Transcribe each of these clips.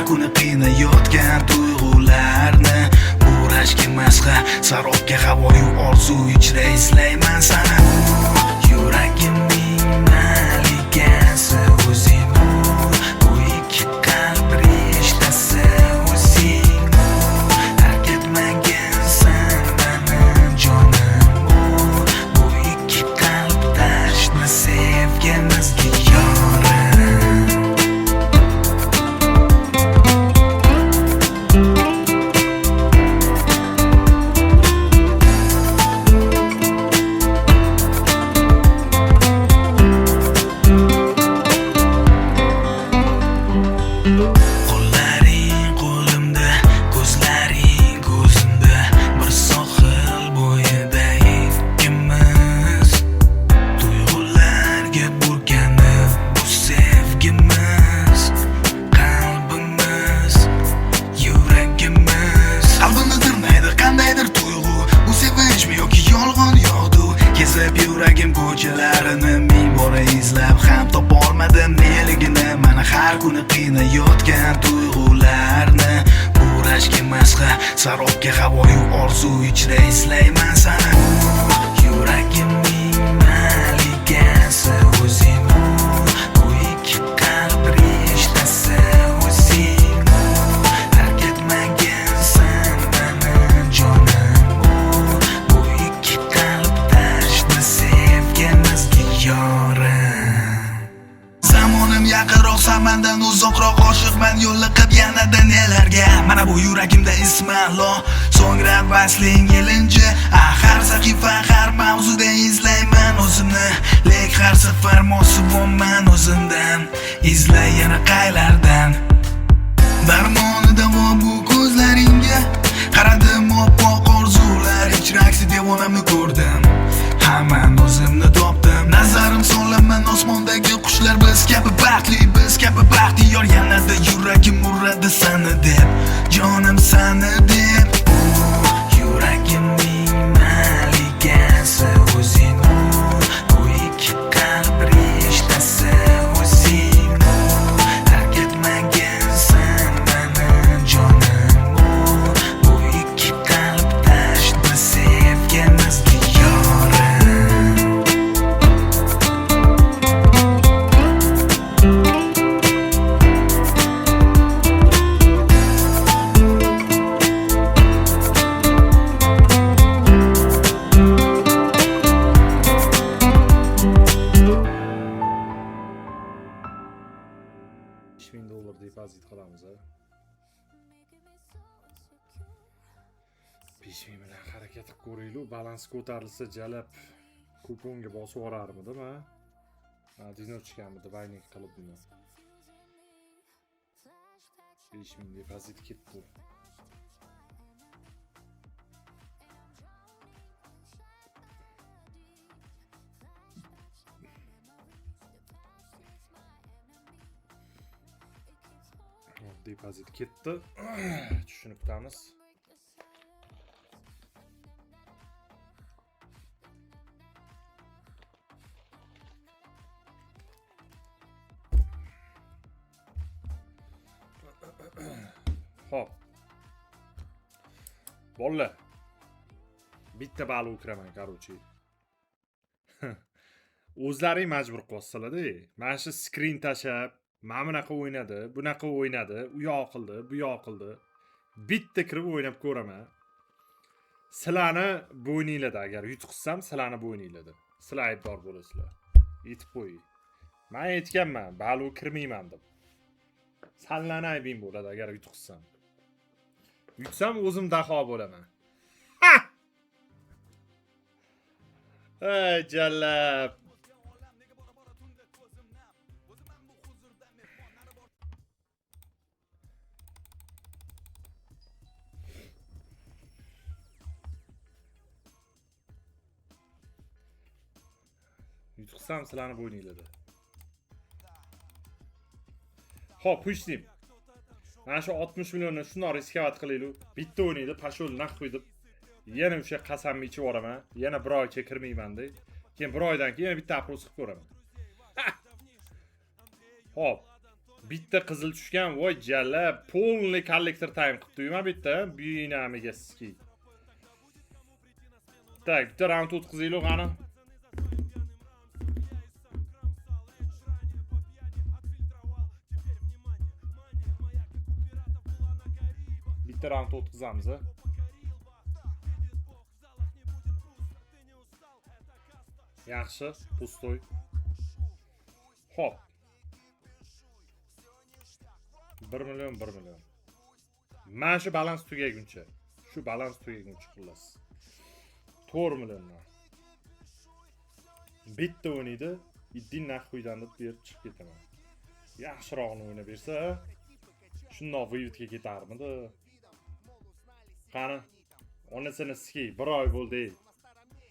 har kuni qiynayotgan tuyg'ularni Burashga masxa, sarobga havoyu orzu ichra eslayman sana Yuragimning malikasi o'zing Bu ikki qalb rishtasi o'zing Tark etmagansan meni jonim Bu ikki qalb tashna sevgimizga yorim Qo'llaring qo'limda, ko'zlaring ko'zimda Bir sohil bo'yida ikkimiz Tuyg'ularga burkanib bu sevgimiz Qalbimiz, yuragimiz Qalbimni tirnaydi qandaydir tuyg'u Bu sevinchmi yoki yolg'on yog'du Kezib yuragim ko'chalarini ming bora izlab ham topolmadim neligini Mana har kuni qiynayotgan tuyg'ularni Burashga masxa, sarobga havoyu orzu ichra eslayman sana Yuragimning malikasi o'zing Bu ikki qalb rishtasi o'zing Tark etmagansan meni jonim Bu ikki qalb tashna sevgimizga yorim Zamonim yaqinroq samandan uzoqroq oshiqman yo'liqib yanada nelarga Mana bu yuragimda ismalo So'ngra vasling yelinchi Har sahifa har mavzuda izlayman o'zimni Lek har safar mosuvoman o'zimdan Izlay yana qaylardan Darmoni davo bu ko'zlaringga Qaradim oppoq orzular Ichraksi devonamni ko'rdim Hamman o'zimni topdim Nazarim solaman osmondagi qushlar Biz kabi baxtiyor Yanada yuragim uradi sani deb Jonim sani deb Yuragimning malikasi o'zing Bu ikki qalb rishtasi o'zing Tark etmagansan meni jonim Bu ikki qalb tashna sevgimizga yorim $5000 depozit qilamiz. 5000 bilan harakat qilib ko'raylik. Balans ko'tarilsa jalab kuponga bosib yuborarmidim, ha? Dinochkamni baynik qilib buni. 5000 depozit ketdi. Depozit ketdi. Tushunib kutamiz. Hop. Bolalar. Bitta balo kiraman, qarochi. O'zlaring majbur qo'ysalar-da. Mana shu skrin tashab mana bunaqa o'ynadi, bunaqa o'ynadi, u yoq qildi, bu yoq qildi. Bitta kirib o'ynab ko'raman. Sizlarni bo'yninglarda agar yutqizsam, sizlarni bo'yninglarda. Sizlar aybdor bo'lasizlar. Yetib qo'y. Men aytganman, balo kirmayman deb. Sizlarni aybing bo'ladi agar yutqizsam. Yutsam o'zim daho bo'laman. Ey jallab. Yutqizsam sizlarni bo'yninglarda. Hop, pushdim. Mana shu 60 millionni shunday riskovat qilaylik. Bitta o'ynaydi, pashol naq qo'yib. Yana o'sha qasamni ichib olaman. Yana bir oyga kirmayman deb. Keyin bir oydan keyin yana bitta apros qilib ko'raman. Hop. Bitta qizil tushgan, voy jalla, polniy kollektor time qilibdi-yu men bitta, buyinamiga ski. Tak, bitta round o'tkazaylik qani. Bitta round o'tkazamiz. Yaxshi, pustoy. Hop. 1 million. Mana shu balans tugaguncha. Shu balans tugaguncha xullas. 4 milliondan. Bitta o'ynaydi, iddin nahuydan deb berib chiqib ketaman. Yaxshirog'ini o'ynab bersa, shundoq vivitga ketarmidi? Qani, onasini ski, 1 oy bo'ldi.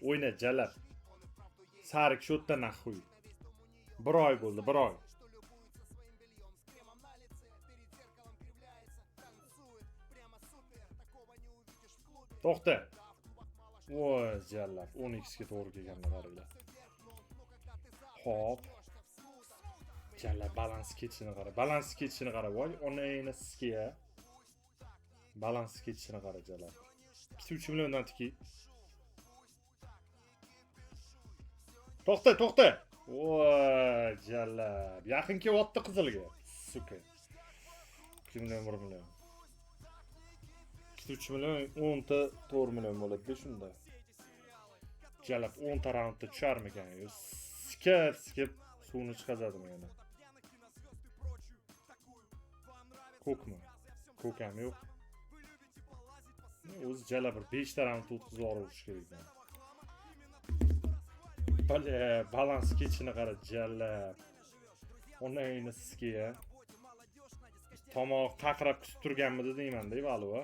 O'yna jalab. Sarik shotda nahuy. 1 oy bo'ldi, 1 oy. To'xta. Voy jallab, 10x ga to'g'ri kelganini qaranglar. Hop. Jallab balans ketishini qara. Balans ketishini qara. Voy, onayni skiya. Balans ketishini qara jallab. 2-3 milliondan tiki. To'xta. Voy jallab. Yaqin kelyapti qizilga. Suka. 2 million, 1 million. 3 million 10 ta 4 million bo'ladi shunda. Jalab 10 ta raundda tusharmikan? Skip suvni chiqazadimi yana? Ko'kmi? Ko'kam yo'q. O'zi jalab 5 ta raund o'tkazib yuborish kerak. Balans ketishini qara jalab. Onayni skiya. Tomoq taqrab kutib turganmidi deyman-da, valuva.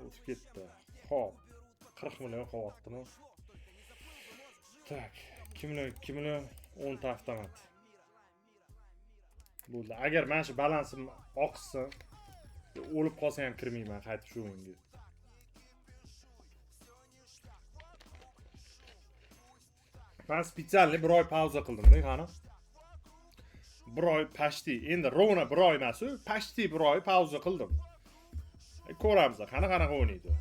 O'tib ketdi. Hop. 40 million qolyaptimi? Tak, 2 million 10 ta avtomat. Bo'ldi. Agar men shu balansim oqsin, o'lib qolsa ham kirmayman qaytib shu o'yinga. Men spetsialniy 1 oy pauza qildim-da, qani. 1 oy pashti. Endi rovna 1 oy emas-ku, pashti 1 oy pauza qildim. Ko'ramiz, qanaqa o'ynaydi.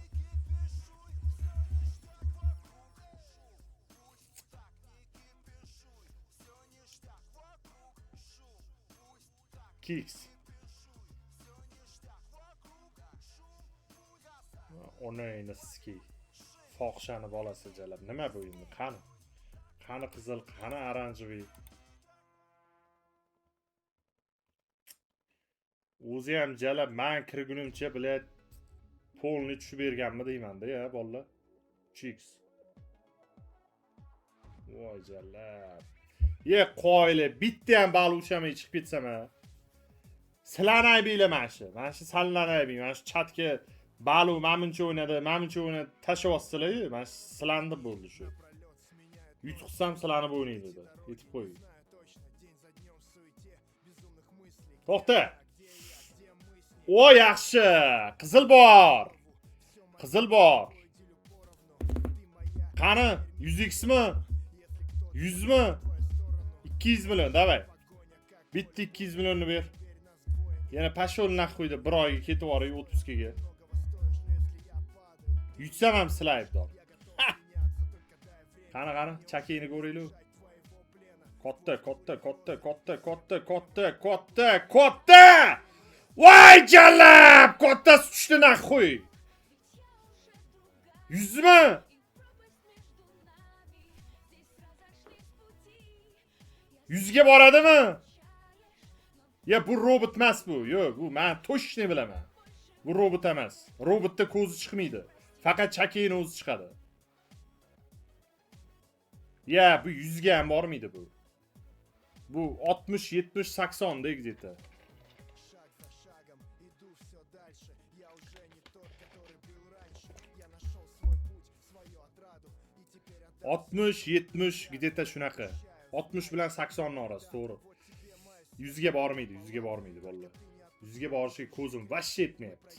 Kicks. Onayni ski. Fohishani bolasi jalab. Nima bu endi? Qani qizil, qani oranjiviy. O'zi ham jalab, men kirgunimcha bilat polni tushib berganmi deyman-da, ya bolalar. 3x. Voy jalab. Ye qo'yli, bitta ham bal ushamay chiqib ketsam-a. Sizlarni aybiylamashu. Mana shu sanlarni aybiy. Mana shu chatga balu mamuncha o'ynadi, tashyapsizlar-yu. Mana sizlarni bo'ldi shu. Yutqizsam sizlarni o'ynaydi deb. Yetib qo'y. To'xta. O yaxshi. Qizil bor. Qani 100x mi? 100 mi? 200 million, davay. Bitta 200 millionni ber. Yana pashol naqo'ydi 1 oyga ketib yuborib 30 ga. Yutsam ham silayibdi. Qani, chakini ko'raylik. Katta. Voy jallab, katta tushdi naqo'y. 100 mi? Yuzga boradimi? Ya bu robot emas bu. Yo'q, bu men to'shni bilaman. Bu robot emas. Robotda ko'zi chiqmaydi. Faqat chakini o'zi chiqadi. Ya bu 100 ga ham bormaydi bu. Bu 60, 70, 80 dek где-то. Otmış, 70 где-то shunaqa. 60 bilan 80 orasi, to'g'ri. 100 ga bormaydi bolalar. 100 ga borishiga ko'zim vashsh etmayapti.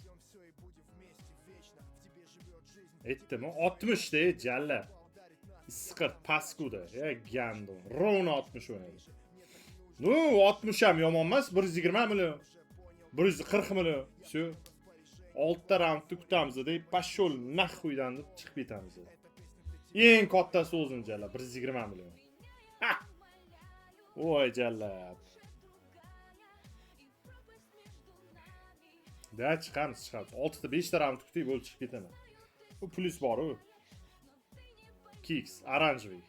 Aytdimi? 60 da jalla. Issiqir paskuda. Gandon. Rovna 60 o'ynadi. No, 60 ham yomon emas. 120 million. 140 million. Shu. 6 raundni kutamiz deb pashol nahuydan deb chiqib ketamiz. Eng kattasi o'zim jalla 120 million. Ha! Voy jallab. Da chiqamiz. 6 ta 5 ta raund kutib bo'lib chiqib ketaman. Bu plus bor u. Kicks, oranjviy.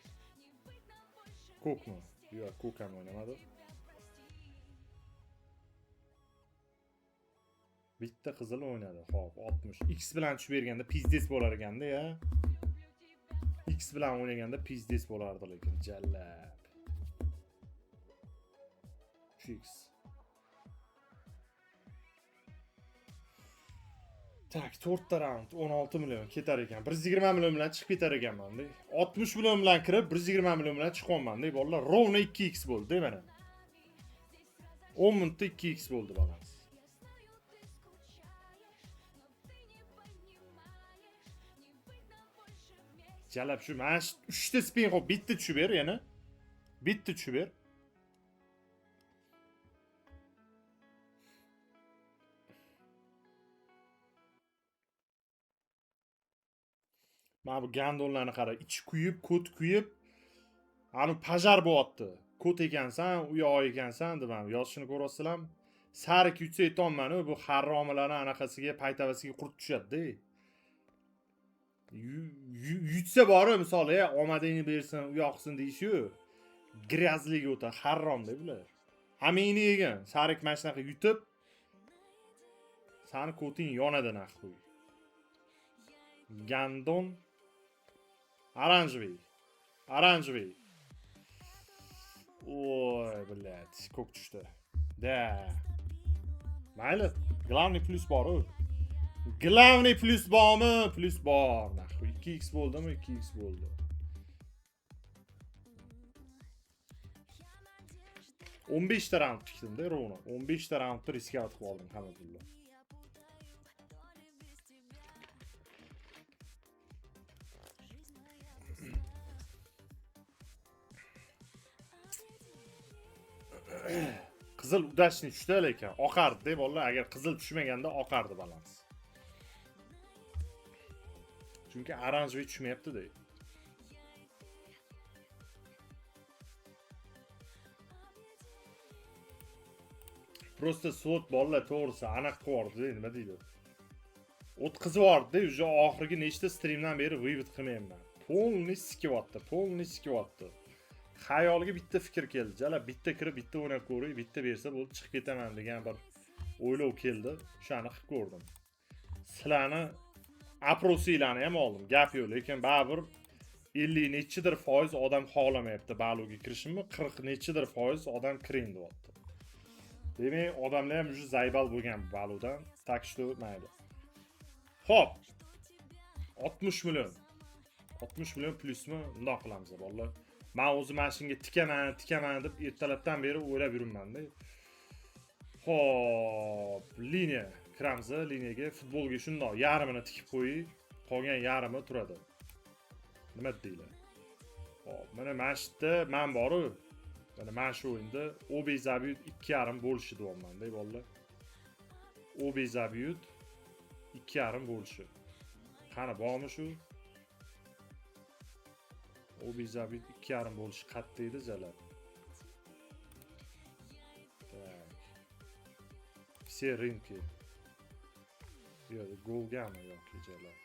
Ko'kmi? Yo'q, ko'k ham o'ynamadi. Bitta qizil o'ynadi. Xo'p, 60. X bilan tushib berganda pizdes bo'lar ekanda ya. X bilan o'ynaganda pizdes bo'lardi lekin jallab. 3x. Tak, 4 ta round 16 million ketar ekan. 120 million bilan chiqib ketar ekanman. 60 million bilan kirib 120 million bilan chiqyapman deb bolalar. Rovna 2x bo'ldi mana. 10 minutda 2x bo'ldi balans. Jalab shu mana 3 ta spin qo'yib bitta tushib ber yana. Bitta tushib ber. Mana bu gandonlarni qara, ichi kuyib, ko't kuyib, ani pajar bo'lyapti. Ko't ekansan, u yoq ekansan deb ham yozishini ko'ryapsizlarmi? Sariq yutsa aytolman, bu harromalarning anaqasiga, paytavasiga qurt tushadi-da. Yutsa bori misol, omadingni bersin, u yoqsin deyshi-yu. Gryazliga o'ta harrom deb bular. Hamingni yegan, sariq mana shunaqa yutib, sani ko'ting yonadi naxuy. Gandon oranjviy. Oranjviy. Oy, блядь, ko'k tushdi. Da. Mayli, главный plus bor u. Главный plus bormi? Plus bor. Naxuy 2x bo'ldimi? 2x bo'ldi. 15 ta round tikdim-da rovna. 15 ta roundni riskga otib oldim hamma pulni. Qizil udashni tushdi lekin oqardi deb bolalar, agar qizil tushmaganda oqardi balans. Chunki oranjviy tushmayapti-da. Prosta slot bolalar to'g'risi aniq qo'yardi, nima deydi? O'tkazyordi, уже oxirgi nechta streamdan beri vivit qilmayman. Polni sikyapti. Xayoliga bitta fikr keldi. Jala bitta kirib, bitta o'ynab ko'ray, bitta bersa bo'lib chiqib ketaman degan bir o'ylov keldi. Shuni qilib ko'rdim. Sizlarni aprosiylarni ham oldim. Gap yo'q, lekin baribir 50 nechidir foiz odam xohlamayapti baluga kirishimni, 40 nechidir foiz odam kiring deyapti. Demak, odamlar ham уже zaybal bo'lgan baludan. Tak что mayli. Xo'p. 60 million. 60 million plusmi? Undoq qilamiz, bolalar. Men o'zim mashinga tikaman deb ertalabdan beri o'ylab yuribman-da. Xo'p, liniya kiramiz, liniyaga, futbolga shundoq yarmini tikib qo'ying, qolgan yarmi turadi. Nima deylar? Xo'p, mana mashitda men bor-ku. Mana men shu o'yinda Obi Zabyut 2,5 bo'lishi deyapman-da, bolalar. Obi Zabyut 2,5 bo'lishi. Qani bormi shu? Obi Zabyut 2,5 bo'lishi qattiq edi jalab. Tak. Все рынки. Yo'q, golgami yoki jalab.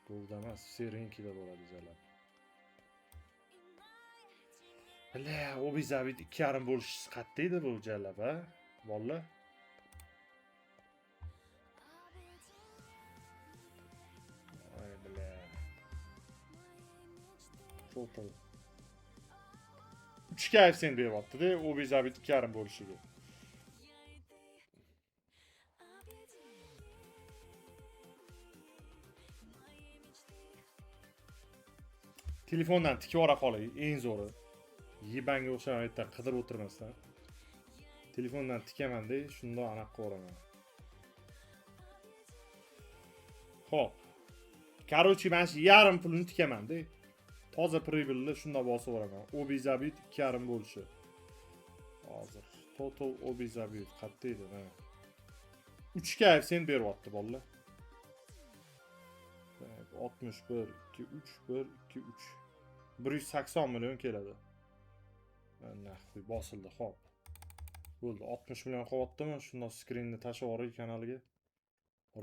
Golda emas, все рынкida bo'ladi jalab. Bala, Obi Zabyut 2,5 bo'lishi qattiq edi bu jalab, ha? Bolalar. Total 3 koeffitsient beryapti-da, Obi Zabyut 2,5 bo'lishiga. Telefondan tikib ora qolay, eng zo'ri. Yibanga o'xshab aytda qidirib o'tirmasdan. Telefondan tikaman-da, shundoq aniq qo'raman. Xo'p. Короче, men shu yarim pulni tikaman-da. Toza pribulli shunda bosib o'raman. Obizabit 2,5 bo'lishi. Hozir total obizabit qatta edi, ha. 3 ga sen beryapti bolalar. 61 2 3 1 2 3 180 million keladi. Naxuy bosildi, xo'p. Bo'ldi, 60 million qo'yaptimi? Shunda skrinni tashib yuboray kanaliga.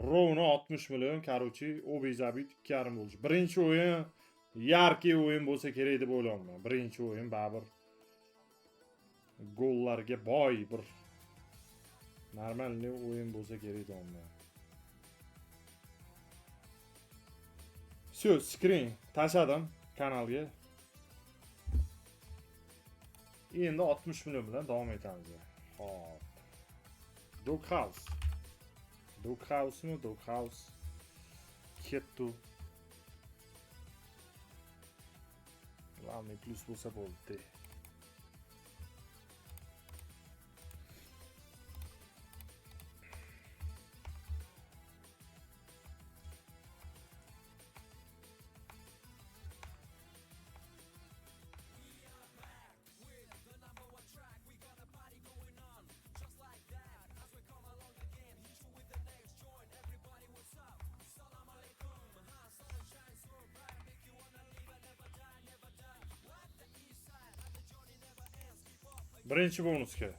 Rovno 60 million, короче, obizabit 2,5 bo'lishi. Birinchi o'yin yarki o'yin bo'lsa kerak deb o'ylayman. Birinchi o'yin baribir gollarga boy bir normalniy o'yin bo'lsa kerak deyman. Все, skrin tashladim kanalga. Endi 60 million bilan davom etamiz. Hop. Doghouse. Doghouse-mi? Doghouse. Kettu. Главный плюс bo'lsa bo'ldi. Birinchi bonusga.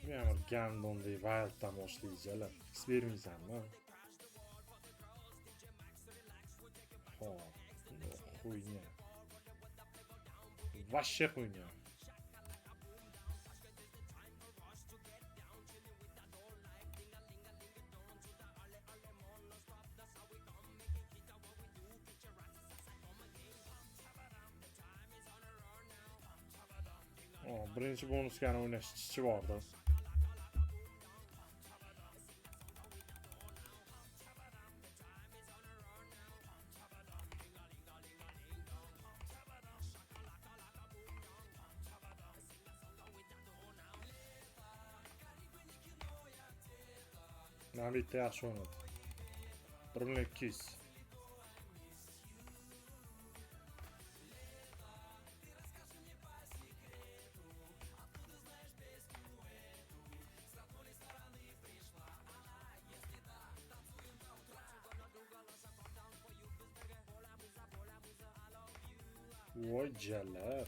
Yani Gandon'da Wild'dan boshlayacaklar. X bermaysanmi? Hop, xuyna. Вообще хуйня. Birinchi bonusga o'ynash chichi bordi. Ben bitti yaxshi o'ynadi. 1200. Voy jallar.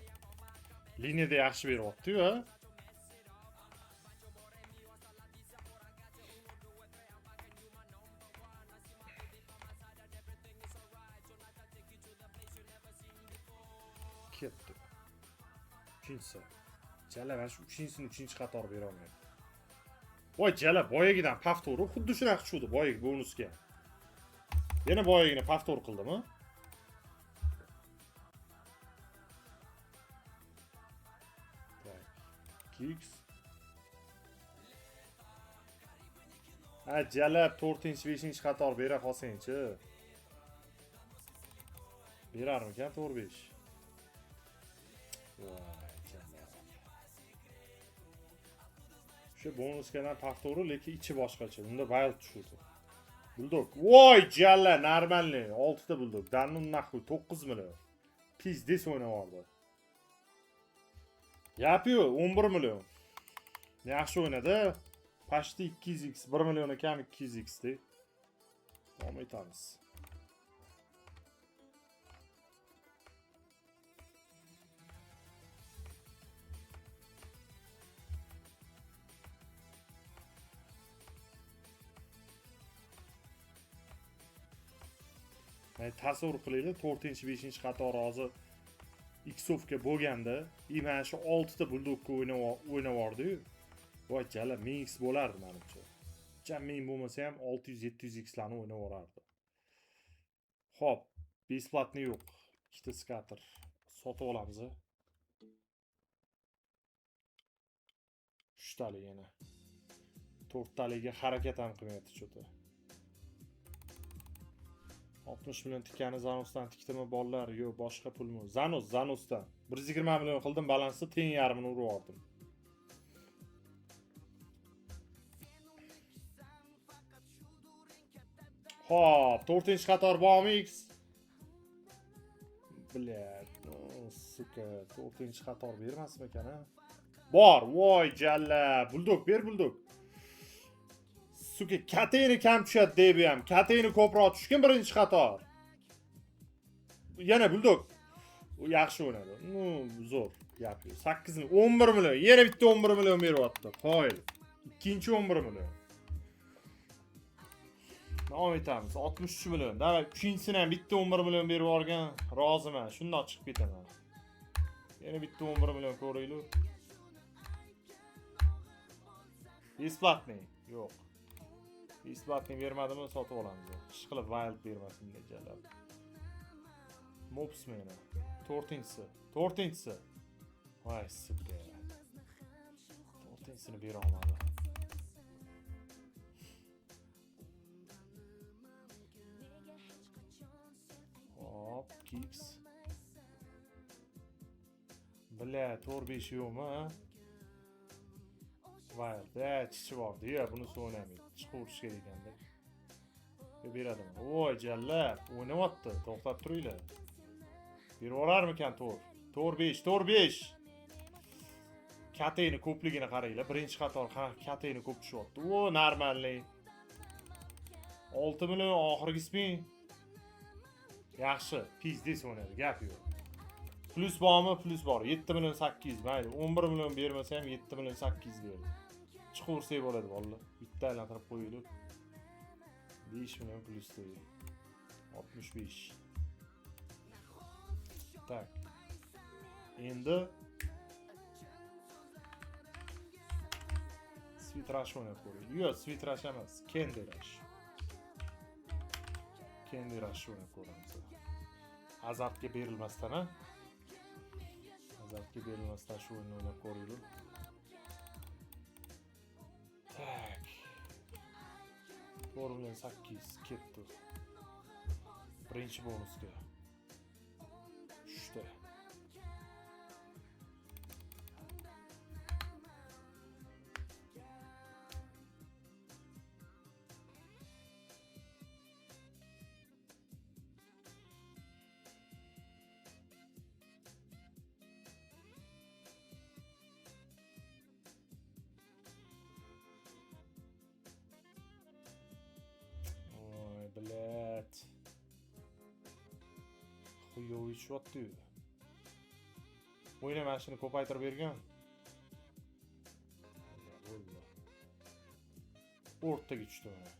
Liniyada yaxshi beryapti-yu, ha? Ketdi. Uchinchisi. Jala mana shu uchinchisini 3-qator bera olmaydi. Voy jala boyagidan повторu xuddi shunaqa tushdi boyagi bonusga. Yana boyagini повтор qildimi? Kicks. Ha, jala 4-5-qator bera qolsang-chi. Berarmikan 4-5? Şu bonusgadan повтору, lekin ichi boshqacha. Unda wild tushdi. Bulduk. Voy jalla, normalniy. 6 ta bulduk. Danun naxuy 9 million. Pizdes o'ynayordi. Yapıyor 11 million. Yaxshi o'ynadi. Почти 200x, 1 million kam 200x de. Davom etamiz. Tasavvur qilaylik, 4-5-qator hozir X-ovga bo'lganda, mana shu 6 ta buldokka o'ynayordi-yu. Voy jala 1000x bo'lardi menimcha. Jam 1000 bo'lmasa ham 600-700x larni o'ynayorardi. Xo'p, besplatni yo'q. Ikkita skater sotib olamiz. 3 talik yana. 4 talikga harakat ham qilmayapti cho'ta. 60 million tikkani Zanusdan tikdimi bolalar? Yo'q, boshqa pulmi? Zanusdan. 120 million qildim balansni, teng yarmini urib oldim. Hop, 4-qator bormi X? Blet, suka, 4-qator bermasmi ekan, ha? Bor, voy jalla, bulduk, ber bulduk. Suka, kateni kam tushadi deb ham, kateni ko'proq tushgan 1-qator. Yana bulduk. U yaxshi o'ynadi. Zo'r gap yo'q. 8 ni 11 million, yana bitta 11 million beryapti. Qoyil. Ikkinchi 11 million. Davom etamiz. 63 million. Davay, uchinchisidan ham bitta 11 million berib yuborgan. Roziman. Shundoq chiqib ketaman. Yana bitta 11 million ko'raylik. Besplatniy. Yo'q. Besplatniy bermadimi, sotib olamiz. Ishqilib wild bermasin dejalab. Mopsmi yana. 4-si. Voy, suka. 4-sini bera olmadi. Hop, Kicks. Bля, 4-5 yo'qmi, ha? Voy, chichi bordi. Yo'q, buni o'ynamaydi. Chiqib o'tish kerak ekanda. Beradimi? Voy, jallab, o'ynayapti. To'xtab turinglar. Berib olarmikan to'r? 4-5. Kateni ko'pligini qaranglar. 1-qator kateni ko'p tushyapti. O, normalniy. 6 million oxirgi spin. Yaxshi, pizdes o'ynadi, gap yo'q. Plus bormi? Plus bor. 7 million 800, mayli. 11 million bermasa ham 7 million 800 berdi. Chiqaversak bo'ladi, vallahi. Bitta aylantirib qo'yaylik. 5 million plus deydi. 65. Tak. Endi Svitrash o'ynab ko'raylik. Yo'q, Svitrash emas, Candy Rush. Candy Rush o'ynab ko'ramiz. Azartga berilmasdan, ha? Azartga berilmasdan shu o'yinni o'ynab ko'raylik. Tak. 4 million 800 ketdi. Birinchi bonusga. 3ta. Блять. Xuyoviy tushyapti. O'yna mana shuni ko'paytirib bergan. O'rtaga tushdi mana.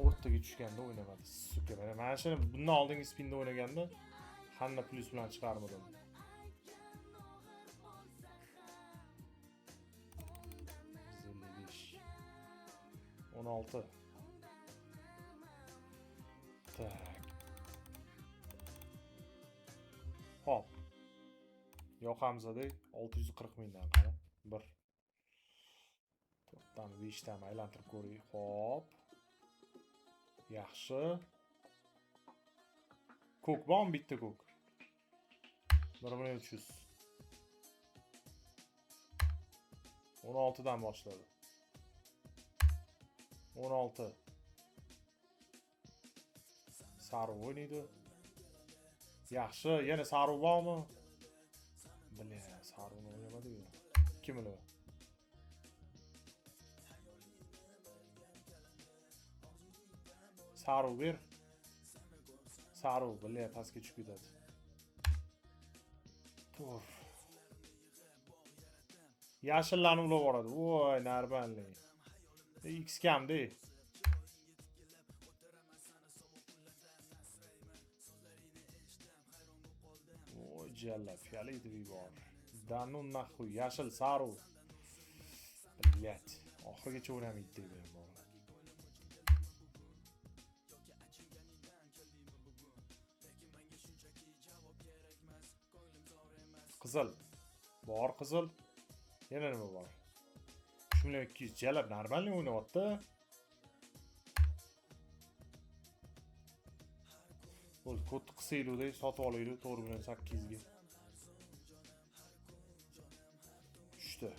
O'rtaga tushganda o'ynamadi. Suka, mana shuni bundan oldingi spinda o'ynaganda hamma plus bilan chiqarmadim. 16. Tak. Hop. Yoqamzada 640 mingdan qara. 1. To'pdan 5 dan aylantirib ko'raylik. Hop. Yaxshi. Ko'k bormi? Bitta ko'k. 1.300. 16 dan boshladi. 16. Sariq o'ynaydi. Yaxshi, yana sariq bormi? Bile, sariqni o'ynamadi-ku. 2 million. Sariq ber. Sariq, bile, pastga tushib ketadi. Tur. Yashillarni ulab boradi. Voy, normalniy. X kamda. Voy jalla, fiyoleti bor. Danun naxuy, yashil saru. Blet, oxirigacha o'ynamaydi deyman bor. Qizil. Bor qizil. Yana nima bor? 3.200.000 jalab normalniy o'ynayapti. O'z kod qisaylik, sotib olaylik 4.800 ga. Tushdi.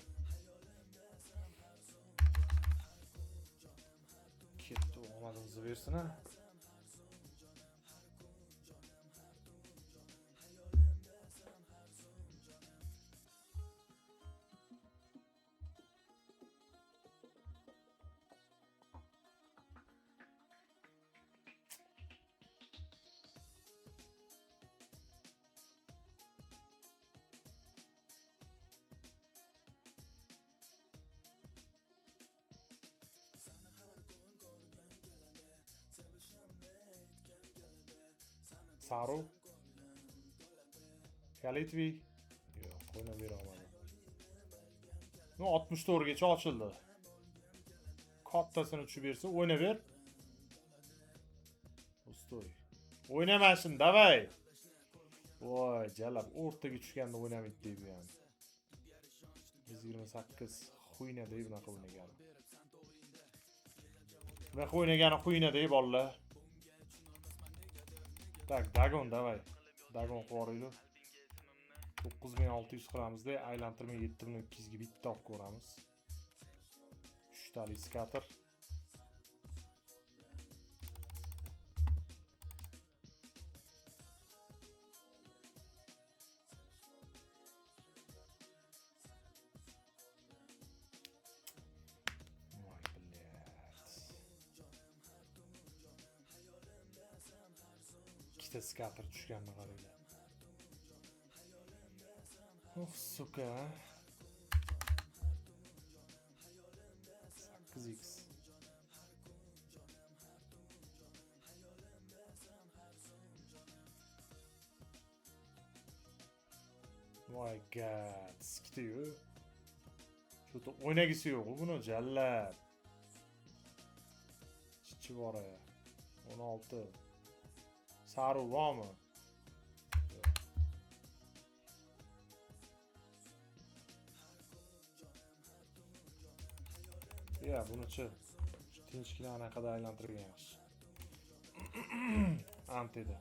Ketdi, omadimizni bersin ha. Saru. Kalitvi. Yo'q, qo'yna bera olmadim. No 64 gacha ochildi. Kattasini tushib bersa, o'yna ber. Ustoy. O'ynamashin, davay. Voy, jalab o'rtaga tushganda o'ynamaydi deydi yani. 128 xuyna deydi bunaqa o'ynagan. Bunaqa o'ynagani xuyna deydi bolalar. Tak, Dagon davay. Dagon qo'raylik. 9600 qiramizda, aylantirma 7200 ga bitta olib ko'ramiz. 3 tali skater. Voy bilyat. Ikkita skater tushganini qaranglar. Of, suka. 8x. My god, skitiyor. Şu da oynagisi yo'q buni jallab. Chichi bor ya. 16. Saru bormi? Ya buni-chi tinchgina anaqada aylantirgan yaxshi. Antida.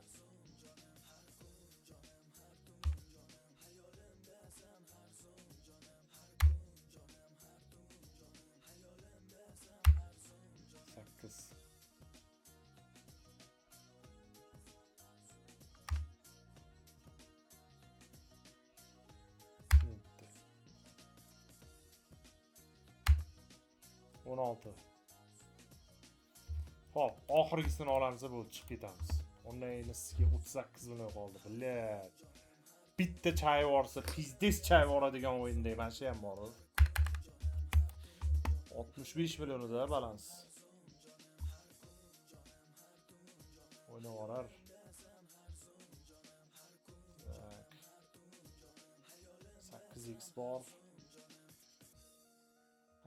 Sakkiz. Yetti. 16. Hop, oxirgisini olamiz bo'ldi, chiqib ketamiz. Ondan sizga 38 million qoldi. Bilat. Bitta chay borsa, pizdes chay boradigan o'yinda mana shu ham bor. 65 millionda balans. O'ynab orar. Tak. 8x bor.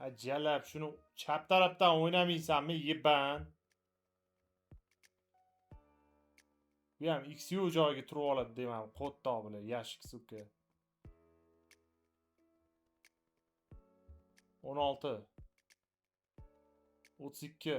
Ajalab shuni chap tarafdan o'ynamaysanmi, yeban? Bu ham XU joyiga turib oladi deyman, qotto bilan yashik suka. 16. 32.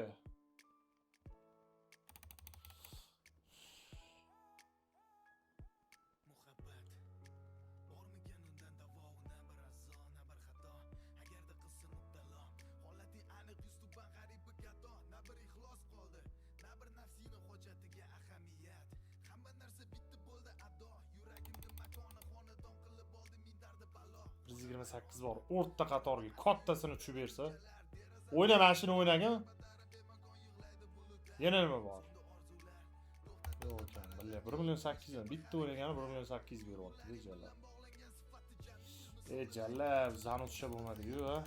Biz 28 bor. O'rta qatorga kattasini tushib bersa, o'ynaman shuni o'ynagan. Yana nima bor? Yo'q ekan, billahi 1.8 million bitta o'ynagani 1.8 million beryapti jallab. Jallab zani tusha bo'lmadi-ku, ha.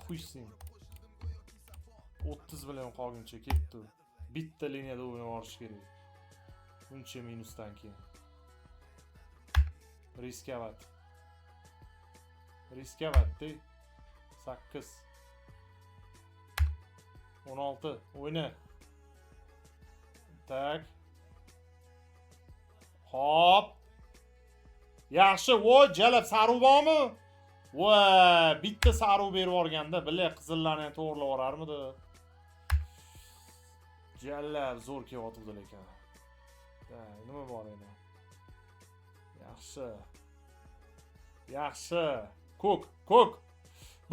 Xushsin. 30 million qolguncha ketdi. Bitta liniyada o'ynab olish kerak. Uncha minusdan keyin. Riskavat. Riskavatdi. 8. 16. O'yna. Tak. Hop. Yaxshi, voy, jalab saru bormi? Voy, bitta saru berib yuborganda, bilay qizillarni ham to'g'rilab yuborarmidi? Jalab zo'r kelyapti lekin. Nima bor endi? Yaxshi. Yaxshi. Ko'k.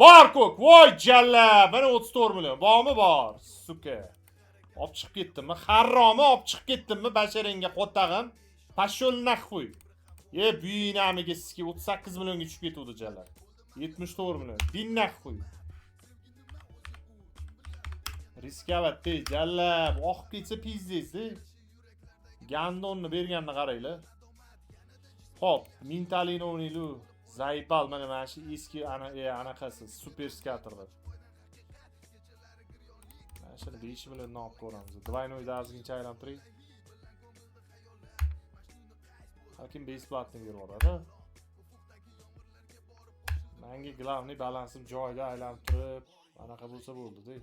Bor ko'k. Voy jallab, mana 34 million. Bormi bor? Suka. Olib chiqib ketdimmi? Harromi olib chiqib ketdimmi basharangga qotag'im? Pashol naxuy. Buyinamiga sizga 38 millionga tushib ketuvdi jallab. 74 million. Din naxuy. Riskavatda jallab, oqib ketsa pizdesda. Gandonni berganini qaranglar. Hop, Mintalini o'ynaylu. Zaybal mana shu eski anaqasi super skaterda. Mana shuni 5 million olib ko'ramiz. Двойной darzgincha aylantiring. Hakim besplatni berib yuboradi. Menga glavniy balansim joyida aylanib turib, anaqa bo'lsa bo'ldi-da.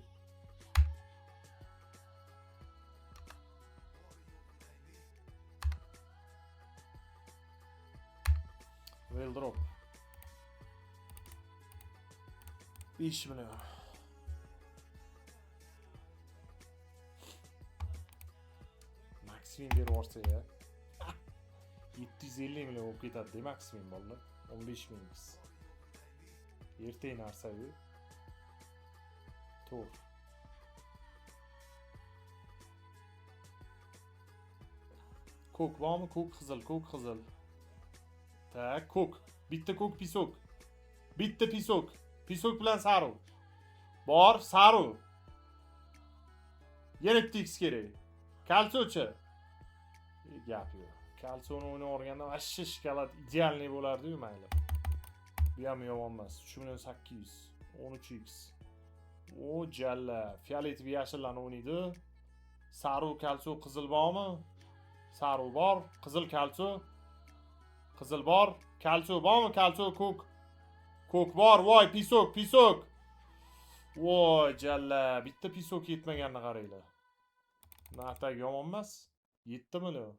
Well drop. 5 million. Maksimum berib yuborsa ya. 750 million bo'lib ketadi, maksimum bolalar. 15 ming. Ertay narsa-yu. To'g'ri. Ko'k bormi? Ko'k qizil. Tak, ko'k. Bitta ko'k pisok. Bitta pisok. Pisok bilan saru. Bor, saru. Yana bitta X kerak. Kalsochi. Gap yo'q. Kalsoni o'ynab o'rganda vashshi shkolat idealniy bo'lardi-yu, mayli. Bu ham yomon emas. 3 million 800. 13x. O jalla. Fioletoviy yashillarni o'ynaydi. Saru, kalso, qizil bormi? Saru bor, qizil kalso. Qizil bor, kalso bormi? Kalso ko'k. Ko'k bor, voy pisok. Voy jalla, bitta pisok yetmaganini qaranglar. Narxdagi yomon emas. 7 million.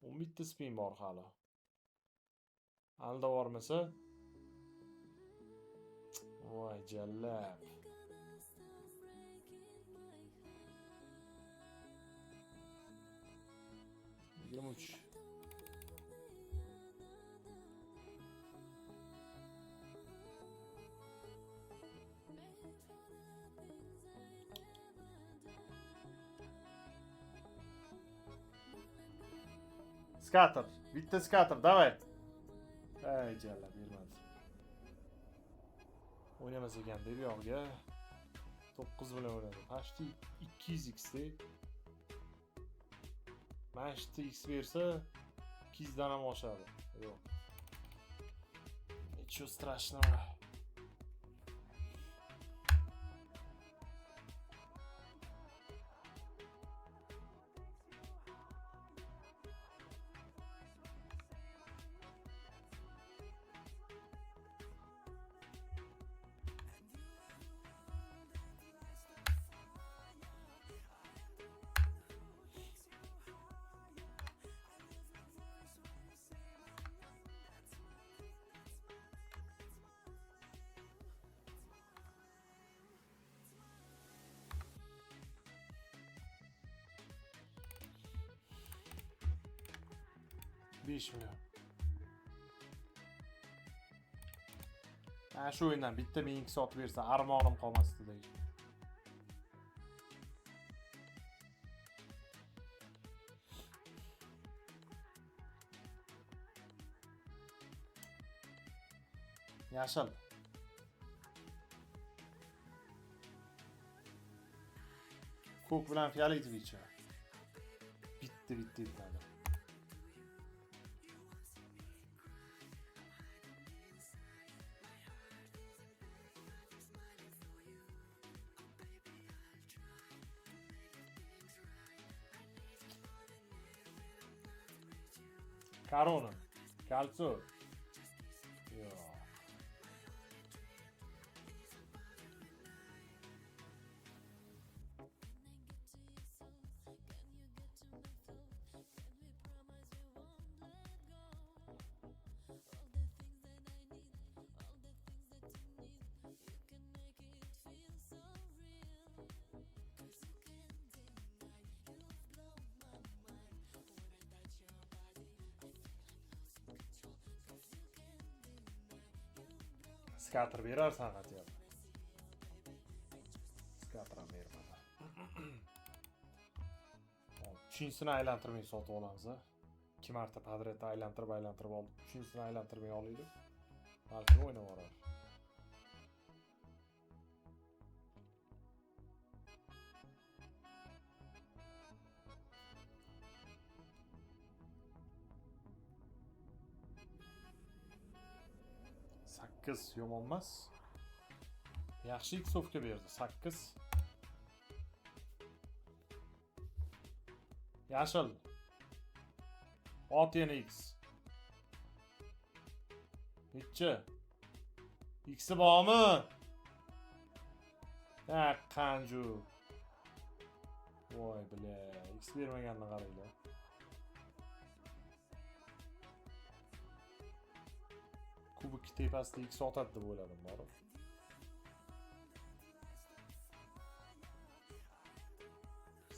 11 ta spin bor hali. Alda bormasa? Voy jalla. Yemuch. Skater. Bitta skater, давай. Ey jalla bermadi. O'ynamas ekan deb yo'g'ga. 9 bilan o'ynadi. Почти 200x de. Mana shu x bersa 200 dan ham oshadi. Yo'q. Nичего страшного. Bilmiyorum. Ha shu o'yindan bitta ming sotib bersa armonim qolmasdi deydi. Yashil. Ko'k bilan Fioletoviy. Bitta yetadi. Corona. Kalso. Yo. Skater berarsan aytyapti. Skater ham bermadi. Uchinchisini aylantirmay sotib olamiz. 2 marta podretda aylantirib oldik. Uchinchisini aylantirmay olaylik. Balki o'ynab olar. Sakkiz yomon emas. Yaxshi iksovka berdi. 8. Yashil. Ot yana X. Nechi? X'i bormi? Ha, qanju. Voy bile, X bermaganini qaranglar. Kubik tepasida X otadi deb o'yladim, borib.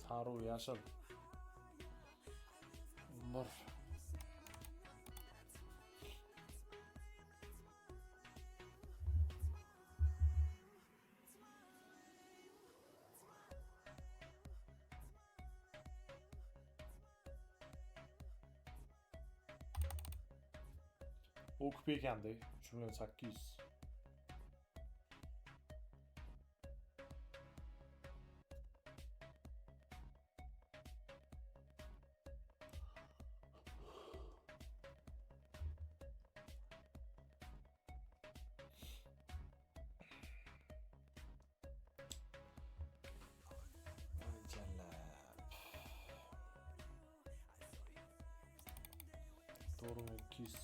Saru yashil. Bir. O'qib ekanda 3.800.000. Doğru 200.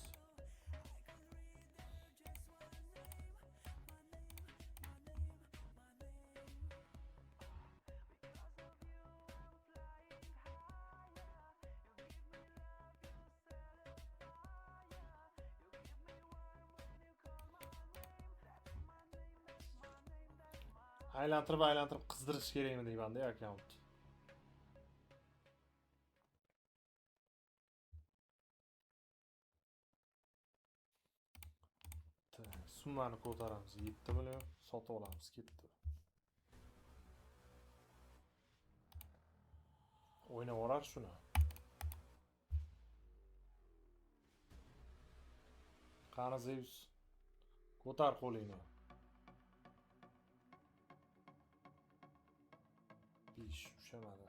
Aylantirib qizdirish kerakmi deymanda akkaunt. Summani ko'taramiz. 7 million sotib olamiz, ketdi. O'ynab orar shuni. Qani Zeus. Ko'tar qo'lingni. 5 ushamadi.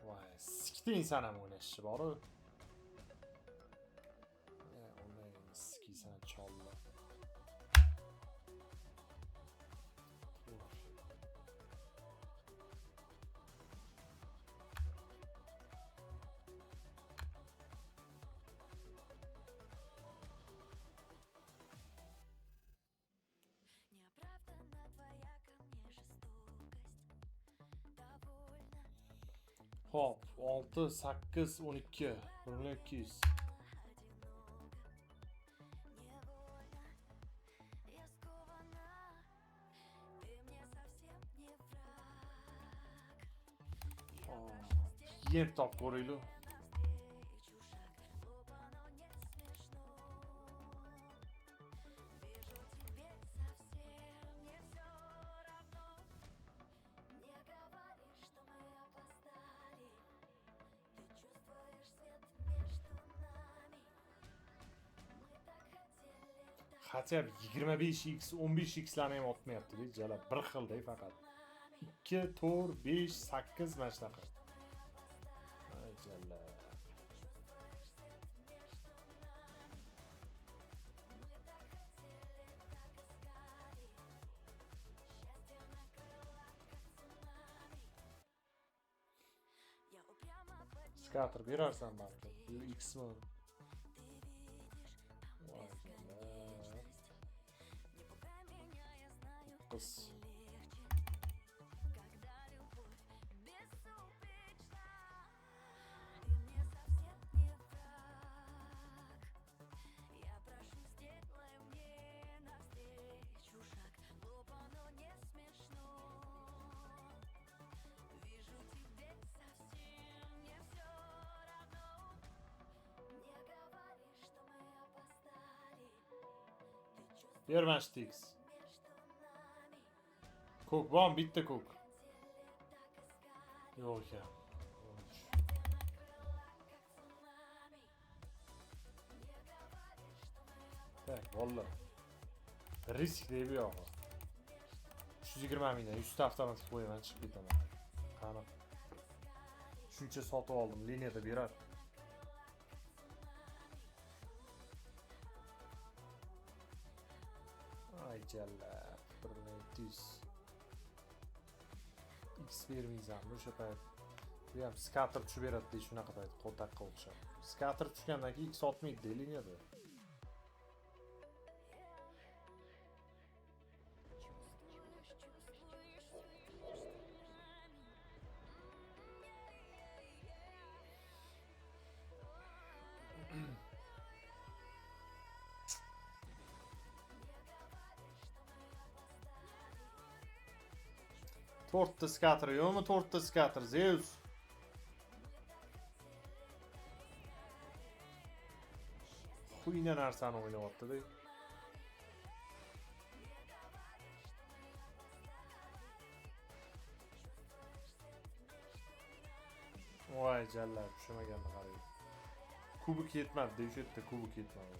Voy, sikting san ham o'ynashchi bor-ku. Sikiysan cholla. Hop, 6, 8, 12, 1200. Yem top ko'raylik. Хотя 25x, 15x larni ham otmayapti-da, jala bir xilda faqat. 2, 4, 5, 8 mana shunaqa. Jala. Skater berarsan balki. Bu X-mi? Voy jala. Qız. Bermashdik. Ko'k bormi? Bitta ko'k. Yo'q ekan. Tak, vallahi. Risk deb yo'q. 320 mingdan 100 ta avtomatik qo'yaman, chiqib ketaman. Qani. Shuncha sotib oldim, liniyada berar. Ay jalla, 1700. X bermaysan, o'sha payt. Bu ham skater tushib beradi, shunaqa payt qo'taqqa o'xshab. Skater tushgandan keyin X sotmaydi liniyada. To'rtta skater yo'qmi? To'rtta skater Zeus. Xuyna narsani o'ynayapti-da. Voy jallar, tushmaganni qarang. Kubik yetmadi, o'sha yerda kubik yetmadi.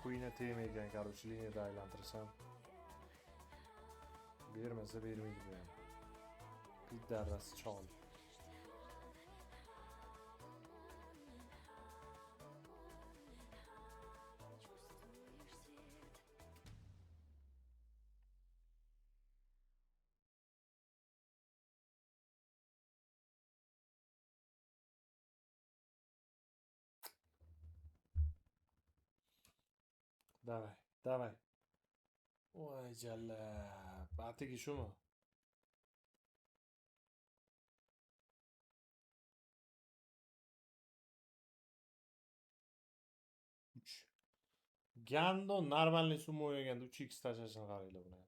Xuyna tegmaygan, короче, liniyada aylantirsam. Bermasa bermaydi bu ham. Piddarasi chol. Давай, давай. Voy jalla, batigi shumi? Gando normalniy summa o'ynaganda 3x tashlashini qaranglar buni.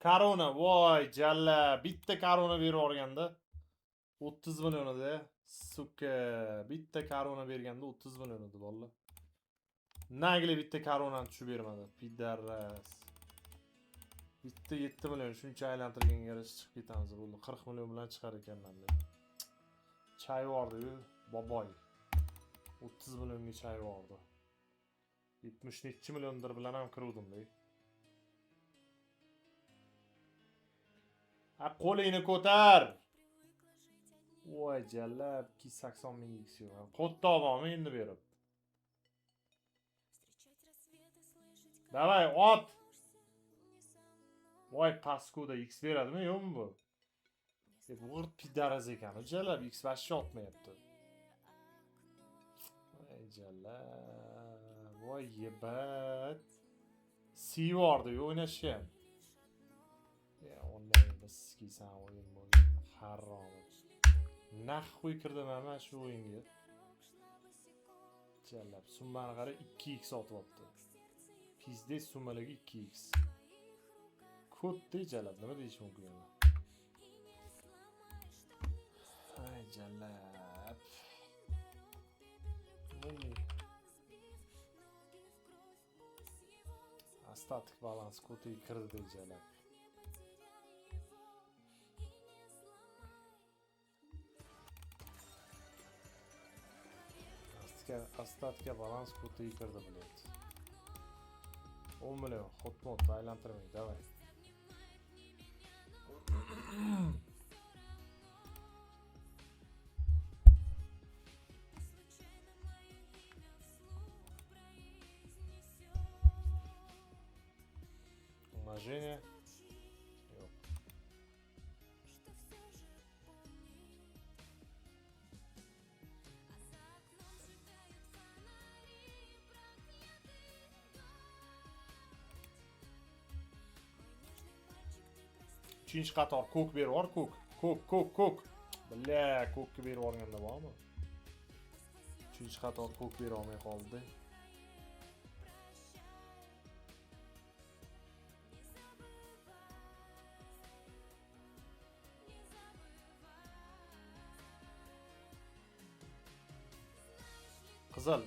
Korona, voy jalla, bitta korona berib yuborganda 30 million edi. Suka, bitta korona berganda 30 million edi bolla. Nagli bitta koronani tushib bermadi. Piddarras. Bitta 7 million shuncha aylantirganga yarasha chiqib ketamiz bo'ldi. 40 million bilan chiqar ekanman deb. Chay bordi-yu, boboy. 30 millionga chay bordi. 72 milliondir bilan ham kiruvdim-da. Ha, qo'lingni ko'tar. Voy jallab, 280 ming x yo'q. Qo'tta olmoqmi endi berib. Davay, ot. Voy paskuda x beradimi, yo'qmi bu? Bu g'irt pidaraz ekan. Jallab x vashcha otmayapti. Voy jallab. Voy yebat. Si bordi-yu o'ynashgan. Ondan biskiysan o'yin bo'ldi. Harom. Naxuy kirdim mana shu o'yinga. Jallab, summani qara 2x otyapti. Pizdes summaligi 2x. Kodda jallab, nima deyish mumkin endi? Ay jallab. Statik balans kotiga kirdi jallab. Ostatga balans kotiga kirdi bilet. 10 million hotmod aylantirmang, davay. Умножение. Yok. Üçüncü qator ko'k berib yubor, ko'k. Billa ko'kka berib yuborganda bormi? 3-qator ko'k bera olmay qoldi. Qizil.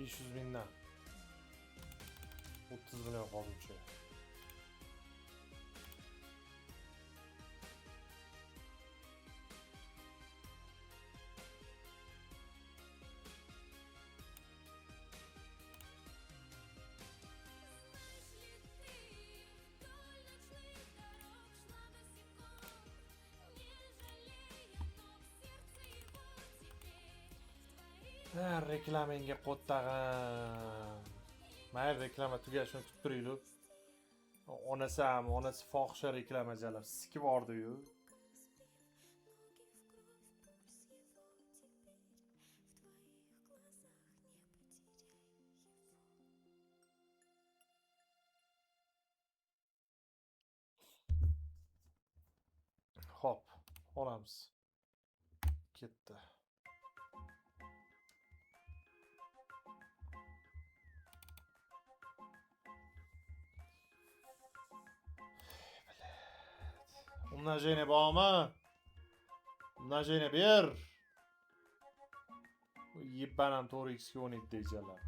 $500.000'dan 30 million qoluvchi. Reklamingga qo'ttag'im. Mayli, reklama tugashini kutib turaylik. Onasi fohisha reklamachilar sikib bordi-yu. Hop, olamiz. Ketdi. Умножение bormi? Умножение ber. Yibbanam 4x 17 deydilar.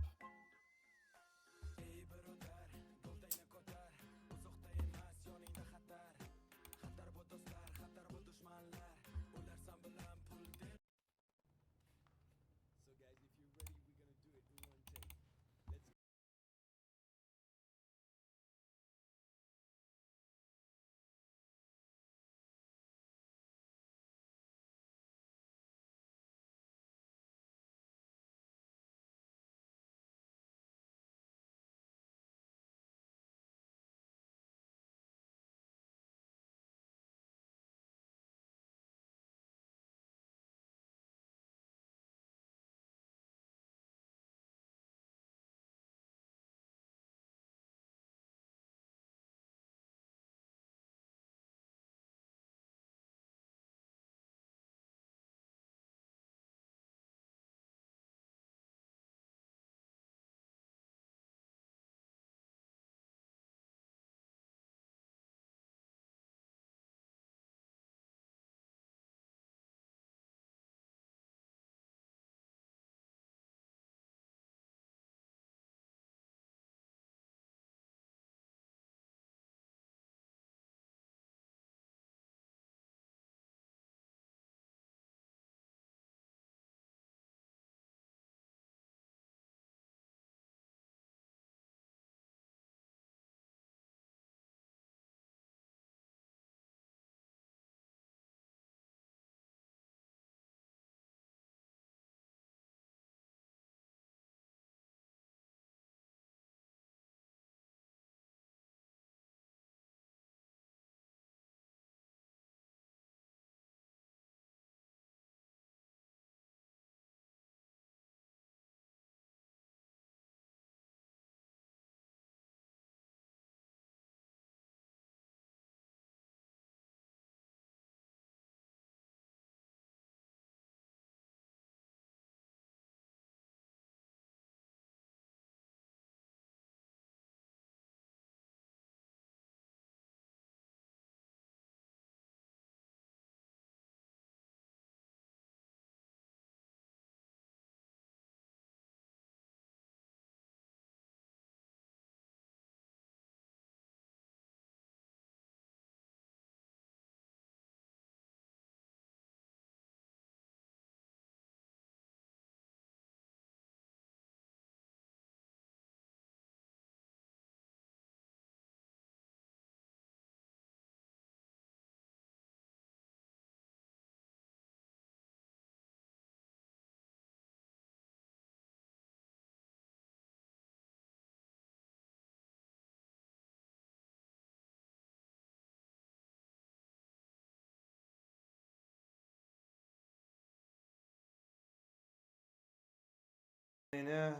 Yine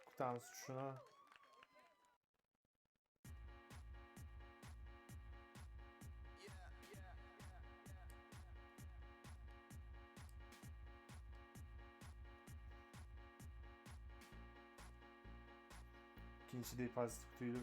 kutamiz shuni. İkinci depozit kutuydu.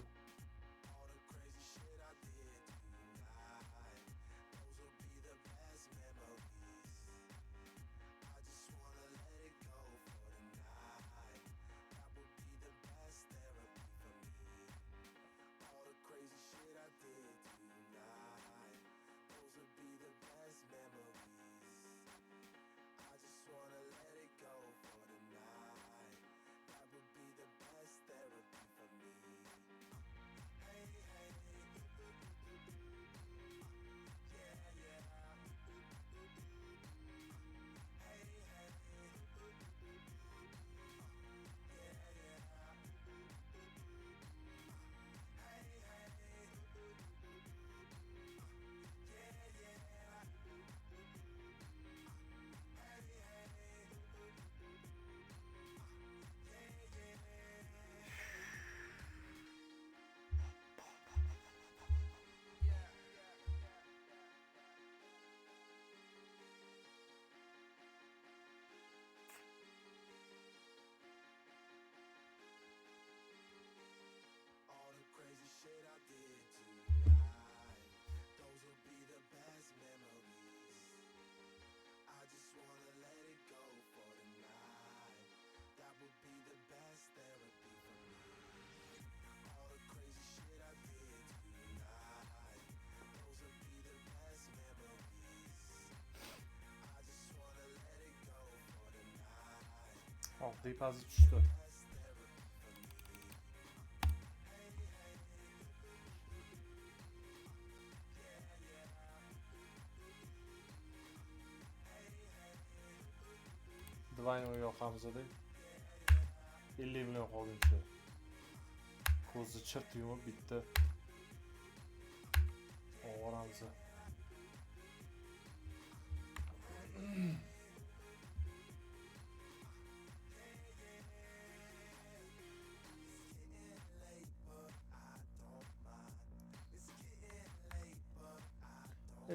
Oh, depozit düştü. Divine yoqamiz edi. 50 million qolguncha. Ko'zni chirt yumib bitdi. Oramız.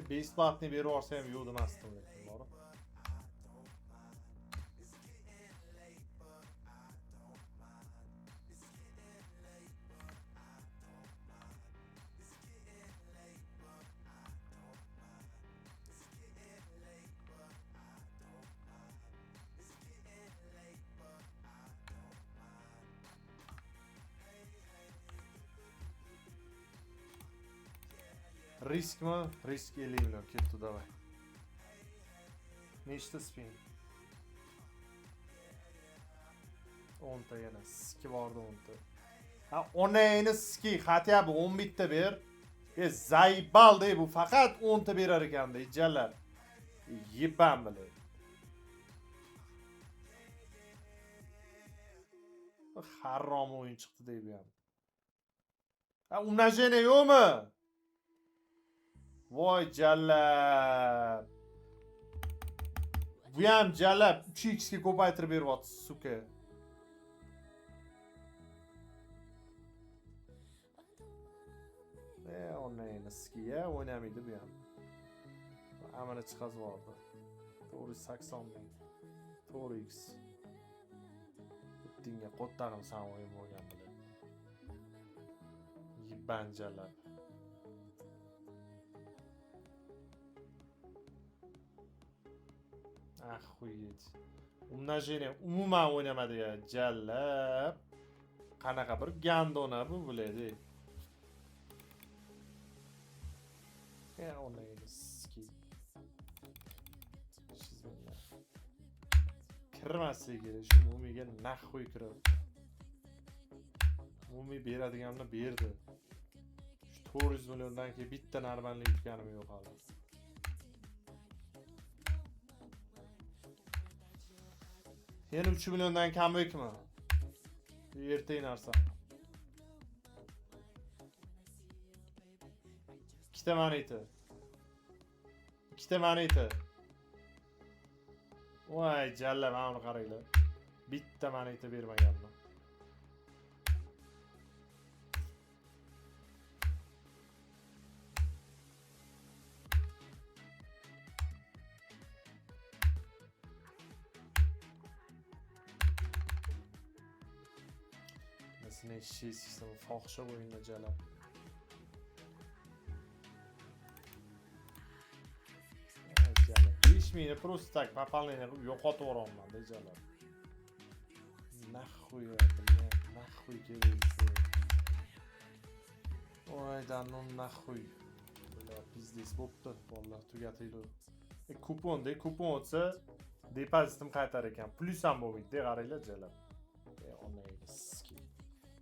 Beast batni beri varsa ham yo'q demasdim lekin bor. Risk mi? Risk 50 million ketdi davay. Nechta spin? 10 ta yana. Ski bordi 10 ta. Ha, onayni ski хотя бы 10 bitta ber. Zaybal bu faqat 10 ta berar ekanda, ijjalar. Yibam bilay. Harom o'yin chiqdi deb ham. Ha, umnajene yo'qmi? Voy jallab. Bu ham jallab 3x ga ko'paytirib beryapti, suka. Onayni skiya o'ynamaydi bu ham. Amana chiqaz bordi. 480 ming. 4x. Dinga qo'ttag'im san o'yin bo'lgan bilan. Yibanjalab. Охуеть. Umnajение umuman o'ynamadigan jallab. Qanaqa bir gandona bu biladi. Onayni ski. Kirmasligi kerak. Shu mumiga naxo'y kirib. Mumi beradiganini berdi. Shu 400 milliondan keyin bitta normalni yutganim yo'q hali. Yana 3 milyondan kamlikmi? Erta narsa. İkita moneta. İkita moneta. Voy jalla, mana buni qaranglar. Bitta moneta bermaganman. Nasıl eşeği sistemi fohisha o'yinda jalab. Ishmini просто так попаление qilib yo'qotib yuboraman-da jalab. Nahvoy, nahvoy kerak shu. Voy danon nahvoy. Bular biznes bo'pti, vallahi tugatinglar. Kupon o'tsa depozitim qaytar ekan. Plus ham bo'lmaydi, qaranglar jalab.